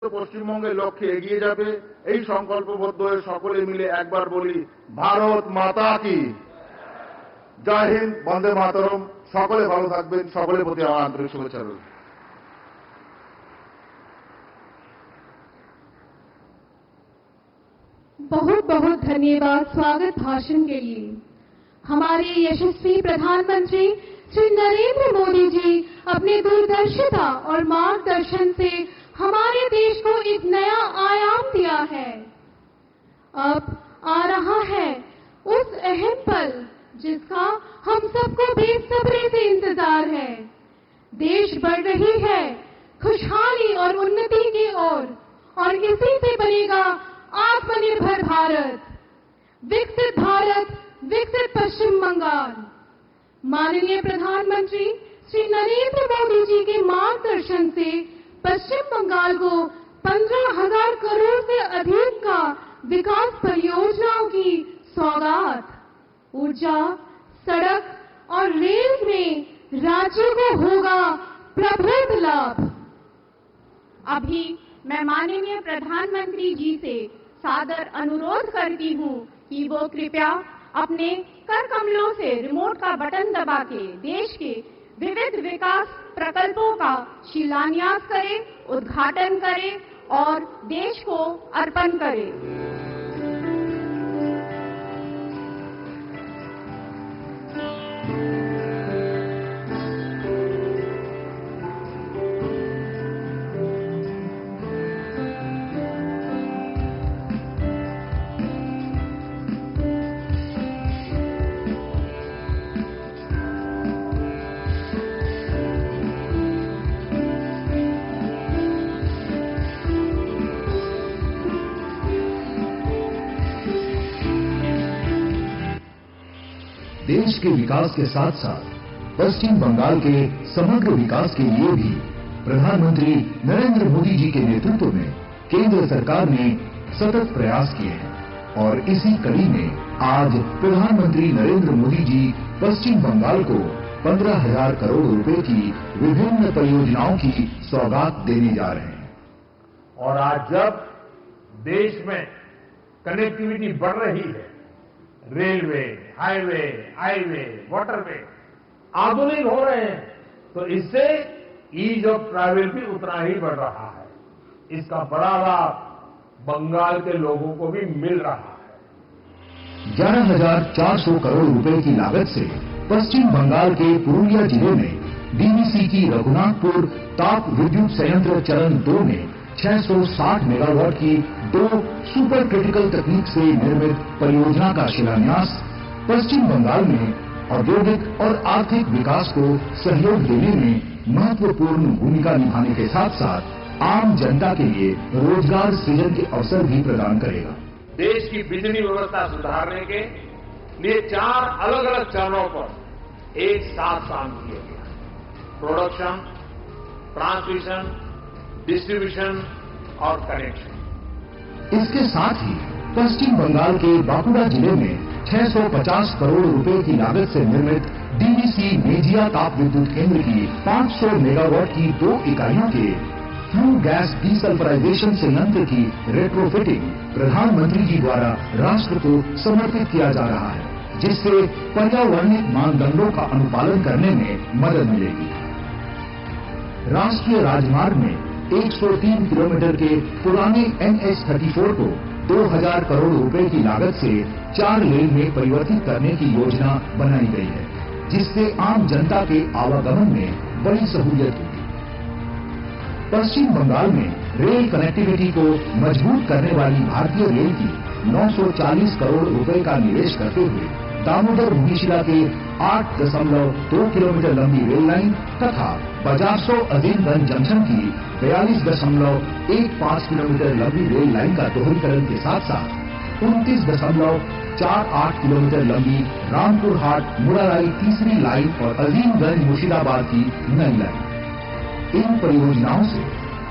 পশ্চিমবঙ্গের লক্ষ্যে এগিয়ে যাবে এই সংকল্পবদ্ধ হয়ে সকলে মিলে একবার বলি ভারত মাতা কি জয় হিন্দ বন্দে মাতরম। সকলে ভালো থাকবেন, সকলের প্রতি আমার আন্তরিক শুভেচ্ছা রইল। बहुत बहुत धन्यवाद स्वागत भाषण के लिए। हमारे यशस्वी प्रधानमंत्री श्री नरेंद्र मोदी जी अपने दूरदर्शिता और मार्गदर्शन से हमारे देश को एक नया आयाम दिया है। अब आ रहा है उस अहम पल जिसका हम सबको बेसब्री से इंतजार है। देश बढ़ रही है खुशहाली और उन्नति की ओर और इसी से बनेगा आत्मनिर्भर भारत, विकसित पश्चिम बंगाल। माननीय प्रधानमंत्री श्री नरेंद्र मोदी जी के मार्गदर्शन से पश्चिम बंगाल को 15,000 करोड़ से अधिक का विकास परियोजनाओं की सौगात, ऊर्जा, सड़क और रेल में राज्य को होगा प्रभुत्व लाभ। अभी मैं माननीय प्रधानमंत्री जी से सादर अनुरोध करती हूं कि वो कृपया अपने कर कमलों से रिमोट का बटन दबा के देश के विविध विकास प्रकल्पों का शिलान्यास करें, उद्घाटन करें और देश को अर्पण करें। देश के विकास के साथ साथ पश्चिम बंगाल के समग्र विकास के लिए भी प्रधानमंत्री नरेंद्र मोदी जी के नेतृत्व में केंद्र सरकार ने सतत प्रयास किए हैं और इसी कड़ी में आज प्रधानमंत्री नरेंद्र मोदी जी पश्चिम बंगाल को 15,000 करोड़ रुपए की विभिन्न परियोजनाओं की सौगात देने जा रहे हैं। और आज जब देश में कनेक्टिविटी बढ़ रही है, रेलवे, हाईवे, वाटरवे आधुनिक हो रहे हैं, तो इससे ईज ऑफ ट्रैवल भी उतना ही बढ़ रहा है। इसका बड़ा लाभ बंगाल के लोगों को भी मिल रहा है। 11,400 करोड़ रुपए की लागत से पश्चिम बंगाल के पुरुलिया जिले में डीवीसी की रघुनाथपुर ताप विद्युत संयंत्र चरण 2 में 660 मेगावाट की 2 सुपर क्रिटिकल तकनीक से निर्मित परियोजना का शिलान्यास पश्चिम बंगाल में औद्योगिक और आर्थिक विकास को सहयोग देने में महत्वपूर्ण भूमिका निभाने के साथ साथ आम जनता के लिए रोजगार सृजन के अवसर भी प्रदान करेगा। देश की बिजली व्यवस्था सुधारने के लिए 4 अलग अलग चरणों पर एक साथ काम किया गया। प्रोडक्शन, ट्रांसमिशन, डिस्ट्रीब्यूशन और कनेक्शन। इसके साथ ही पश्चिम बंगाल के बांकुड़ा जिले में 650 करोड़ रुपए की लागत से निर्मित डीवीसी मेजिया ताप विद्युत केंद्र की 500 मेगावाट की 2 इकाइयों के फ्लू गैस डीसल्फराइजेशन संयंत्र की रेट्रोफिटिंग प्रधानमंत्री जी द्वारा राष्ट्र को समर्पित किया जा रहा है, जिससे पर्यावरणिक मानदंडों का अनुपालन करने में मदद मिलेगी। राष्ट्रीय राजमार्ग में 103 किलोमीटर के पुराने NH-34 को 2,000 करोड़ रुपए की लागत से 4 लेन में परिवर्तित करने की योजना बनाई गई है, जिससे आम जनता के आवागमन में बड़ी सहूलियत होगी। पश्चिम बंगाल में रेल कनेक्टिविटी को मजबूत करने वाली भारतीय रेल की 940 करोड़ रुपए का निवेश करते हुए दामोदर भूमिशिला के 8.2 किलोमीटर लंबी रेल लाइन तथा बजासो अजीमगंज जंक्शन की 42.15 किलोमीटर लंबी रेल लाइन का दोहरीकरण के साथ साथ 29.48 किलोमीटर लंबी रामपुर हाट मुराराई तीसरी लाइन और अजीमगंज मुर्शिदाबाद की नई लाइन। इन परियोजनाओं से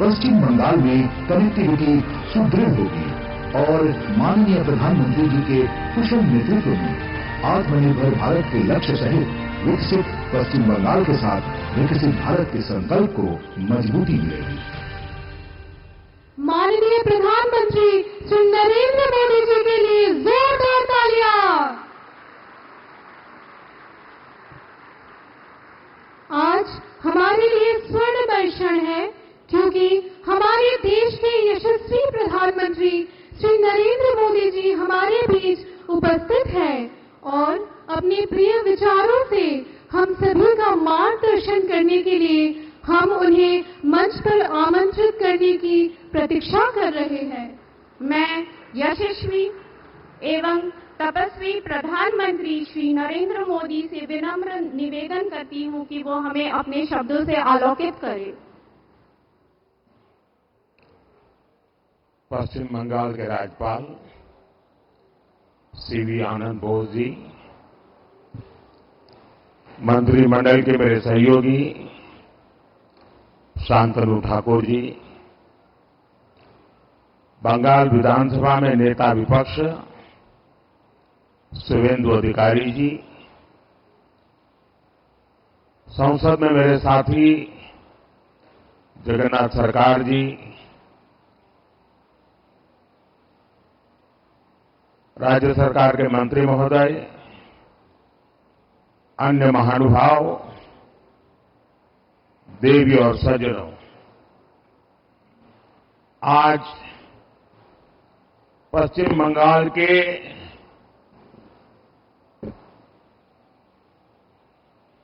पश्चिम बंगाल में कनेक्टिविटी सुदृढ़ होगी और माननीय प्रधानमंत्री जी के कुशल नेतृत्व में आत्मनिर्भर भारत के लक्ष्य सहित विकसित पश्चिम बंगाल के साथ विकसित भारत के संकल्प को मजबूती मिलेगी। श्री नरेंद्र मोदी जी के लिए जोरदार तालियां। आज हमारे लिए स्वर्णमय क्षण है, क्योंकि हमारे देश के यशस्वी प्रधानमंत्री श्री नरेंद्र मोदी जी हमारे बीच उपस्थित हैं और अपने प्रिय विचारों से हम सभी का मार्गदर्शन करने के लिए हम उन्हें मंच पर आमंत्रित करने की प्रतीक्षा कर रहे हैं। मैं यशस्वी एवं तपस्वी प्रधानमंत्री श्री नरेंद्र मोदी से विनम्र निवेदन करती हूं कि वो हमें अपने शब्दों से आलोकित करें। पश्चिम बंगाल के राज्यपाल सीवी आनंद बोस जी, मंत्रिमंडल के मेरे सहयोगी शांतनु ठाकुर जी, बंगाल विधानसभा में नेता विपक्ष शुभेंदु अधिकारी जी, संसद में मेरे साथी जगन्नाथ सरकार जी, राज्य सरकार के मंत्री महोदय, अन्य महानुभाव, देवी और सज्जनों, आज पश्चिम बंगाल के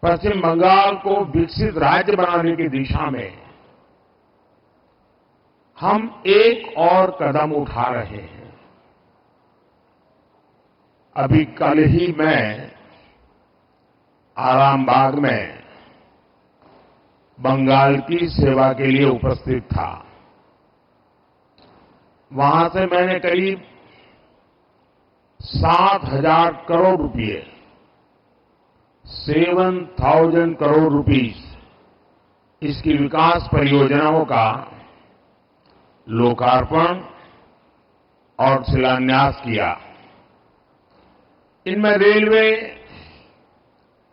पश्चिम बंगाल को विकसित राज्य बनाने की दिशा में हम एक और कदम उठा रहे हैं। अभी कल ही मैं आरामबाग में बंगाल की सेवा के लिए उपस्थित था। वहां से मैंने करीब 7,000 करोड़ रुपए, 7,000 करोड़ रुपीस इसकी विकास परियोजनाओं का लोकार्पण और शिलान्यास किया। इनमें रेलवे,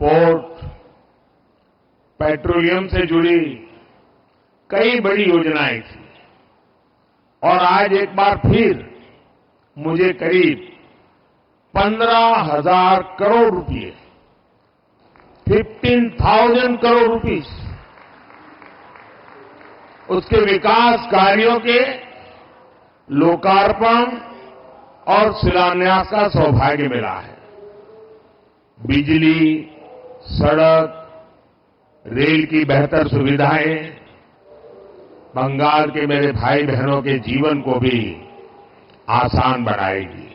पोर्ट, पेट्रोलियम से जुड़ी कई बड़ी योजनाएं थी और आज एक बार फिर मुझे करीब 15,000 करोड़ रुपए, 15,000 करोड़ रुपीस उसके विकास कार्यों के लोकार्पण और शिलान्यास का सौभाग्य मिला है। बिजली, सड़क, रेल की बेहतर सुविधाएं बंगाल के मेरे भाई बहनों के जीवन को भी आसान बनाएगी।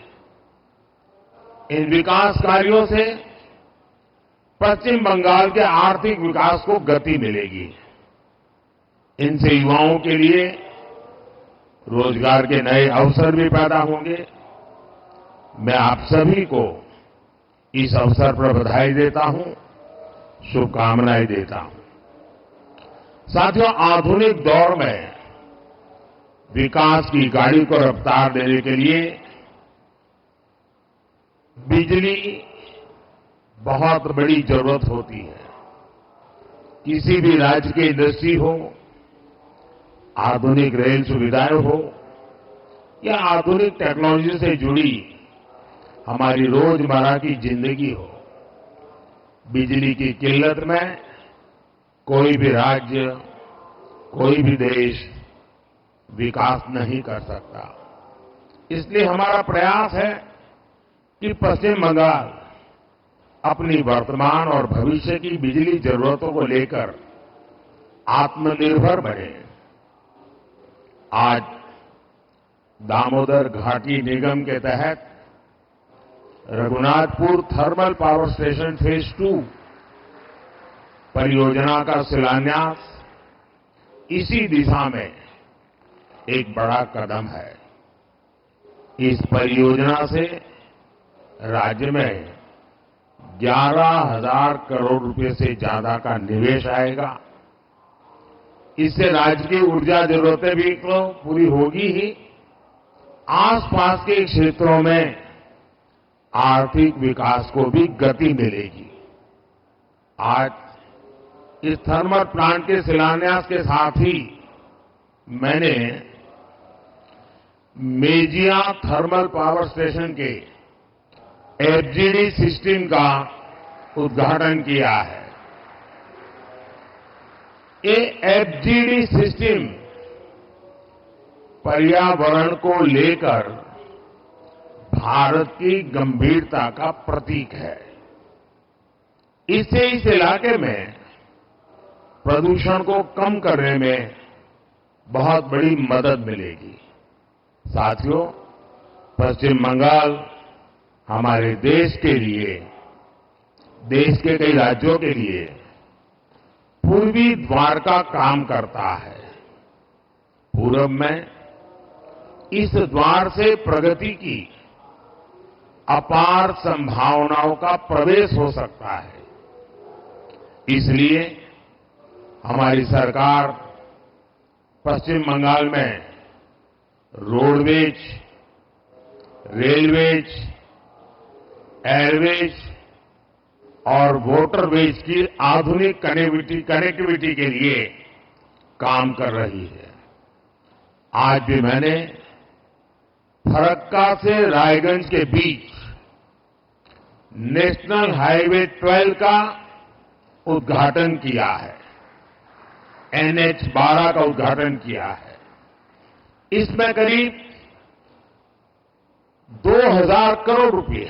इन विकास कार्यों से पश्चिम बंगाल के आर्थिक विकास को गति मिलेगी। इनसे युवाओं के लिए रोजगार के नए अवसर भी पैदा होंगे। मैं आप सभी को इस अवसर पर बधाई देता हूं, शुभकामनाएं देता हूं। साथियों, आधुनिक दौर में विकास की गाड़ी को रफ्तार देने के लिए बिजली बहुत बड़ी जरूरत होती है। किसी भी राज्य की इंडस्ट्री हो, आधुनिक रेल सुविधाएं हो या आधुनिक टेक्नोलॉजी से जुड़ी हमारी रोजमर्रा की जिंदगी हो, बिजली की किल्लत में कोई भी राज्य, कोई भी देश विकास नहीं कर सकता। इसलिए हमारा प्रयास है कि पश्चिम बंगाल अपनी वर्तमान और भविष्य की बिजली जरूरतों को लेकर आत्मनिर्भर बने। आज दामोदर घाटी निगम के तहत Raghunathpur thermal power station phase 2 परियोजना का शिलान्यास इसी दिशा में एक बड़ा कदम है। इस परियोजना से राज्य में 11,000 करोड़ रुपए से ज्यादा का निवेश आएगा। इससे राज्य की ऊर्जा जरूरतें भी तो पूरी होगी ही, आसपास के क्षेत्रों में आर्थिक विकास को भी गति मिलेगी। आज इस थर्मल प्लांट के शिलान्यास के साथ ही मैंने मेजिया थर्मल पावर स्टेशन के एफजीडी सिस्टम का उद्घाटन किया है। ये एफजीडी सिस्टम पर्यावरण को लेकर भारत की गंभीरता का प्रतीक है। इससे इस इलाके में प्रदूषण को कम करने में बहुत बड़ी मदद मिलेगी। साथियों, पश्चिम बंगाल हमारे देश के लिए, देश के कई राज्यों के लिए पूर्वी द्वार का काम करता है। पूरब में इस द्वार से प्रगति की अपार संभावनाओं का प्रवेश हो सकता है। इसलिए हमारी सरकार पश्चिम बंगाल में रोडवेज, रेलवेज, एयरवेज और वाटरवेज की आधुनिक कनेक्टिविटी के लिए काम कर रही है। आज भी मैंने फरक्का से रायगंज के बीच नेशनल हाईवे 12 का उद्घाटन किया है। NH-12 का उद्घाटन किया है। इसमें करीब 2000 करोड़ रुपए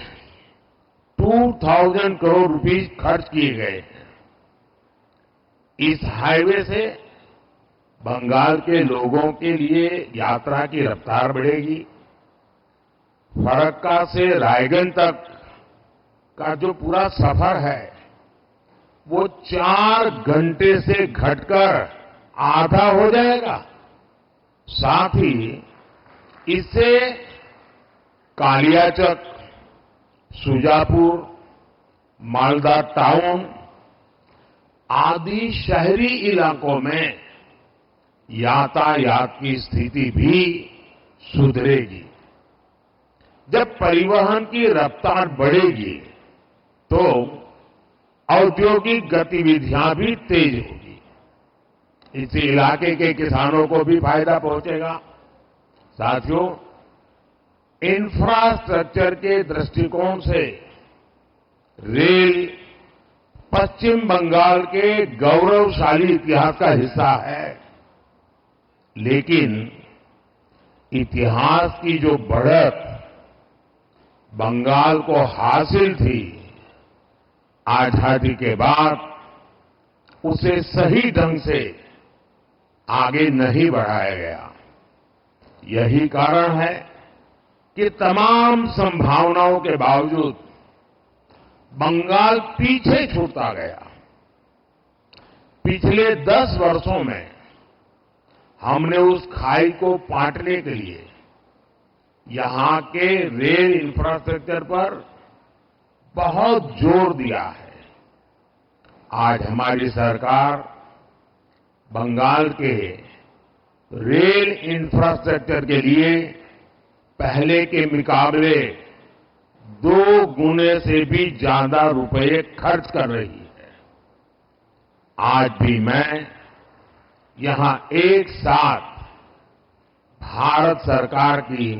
2000 करोड़ रुपए खर्च किए गए हैं। इस हाईवे से बंगाल के लोगों के लिए यात्रा की रफ्तार बढ़ेगी। फरक्का से रायगंज तक का जो पूरा सफर है वो 4 घंटे से घटकर आधा हो जाएगा। साथ ही इससे कालियाचक, सुजापुर, मालदा टाउन आदि शहरी इलाकों में यातायात की स्थिति भी सुधरेगी। जब परिवहन की रफ्तार बढ़ेगी तो औद्योगिक गतिविधियां भी तेज होगी। इस इलाके के किसानों को भी फायदा पहुंचेगा। साथियों, इंफ्रास्ट्रक्चर के दृष्टिकोण से रेल पश्चिम बंगाल के गौरवशाली इतिहास का हिस्सा है। लेकिन इतिहास की जो बढ़त बंगाल को हासिल थी, आजादी के बाद उसे सही ढंग से आगे नहीं बढ़ाया गया। यही कारण है कि तमाम संभावनाओं के बावजूद बंगाल पीछे छूटता गया। पिछले 10 वर्षों में हमने उस खाई को पाटने के लिए यहां के रेल इंफ्रास्ट्रक्चर पर बहुत जोर दिया है। आज हमारी सरकार बंगाल के रेल इंफ्रास्ट्रक्चर के लिए पहले के मुकाबले 2 गुने से भी ज्यादा रुपए खर्च कर रही है। आज भी मैं यहां एक साथ भारत सरकार की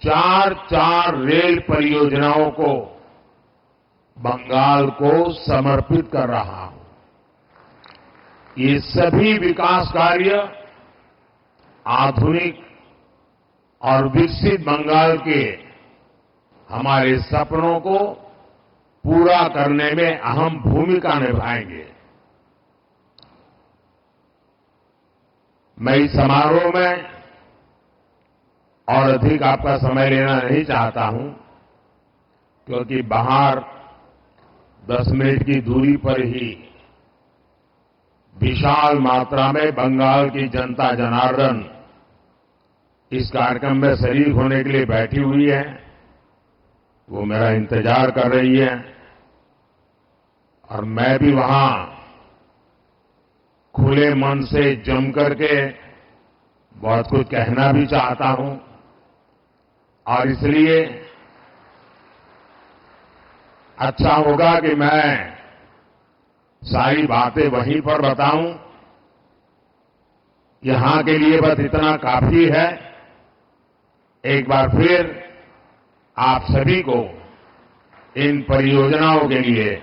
4 रेल परियोजनाओं को बंगाल को समर्पित कर रहा हूं। ये सभी विकास कार्य आधुनिक और विकसित बंगाल के हमारे सपनों को पूरा करने में अहम भूमिका निभाएंगे। मैं इस समारोह में और अधिक आपका समय लेना नहीं चाहता हूं, क्योंकि बाहर 10 मिनट की दूरी पर ही विशाल मात्रा में बंगाल की जनता जनार्दन इस कार्यक्रम में शरीक होने के लिए बैठी हुई है। वो मेरा इंतजार कर रही है और मैं भी वहां खुले मन से जम करके बहुत कुछ कहना भी चाहता हूं और इसलिए अच्छा होगा कि मैं सारी बातें वहीं पर बताऊं। यहां के लिए बस इतना काफी है एक बार फिर आप सभी को इन परियोजनाओं के लिए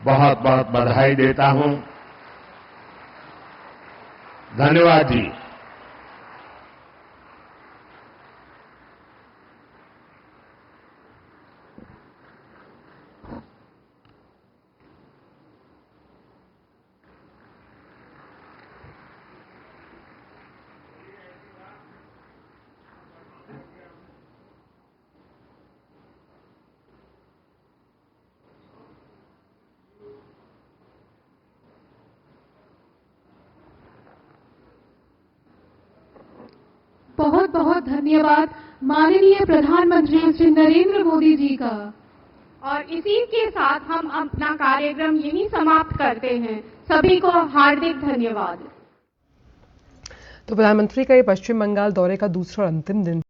बहुत बहुत बधाई देता हूं। धन्यवाद जी। बहुत बहुत धन्यवाद माननीय प्रधानमंत्री श्री नरेंद्र मोदी जी का। और इसी के साथ हम अपना कार्यक्रम यहीं समाप्त करते हैं। सभी को हार्दिक धन्यवाद। तो प्रधानमंत्री का ये पश्चिम बंगाल दौरे का दूसरा और अंतिम दिन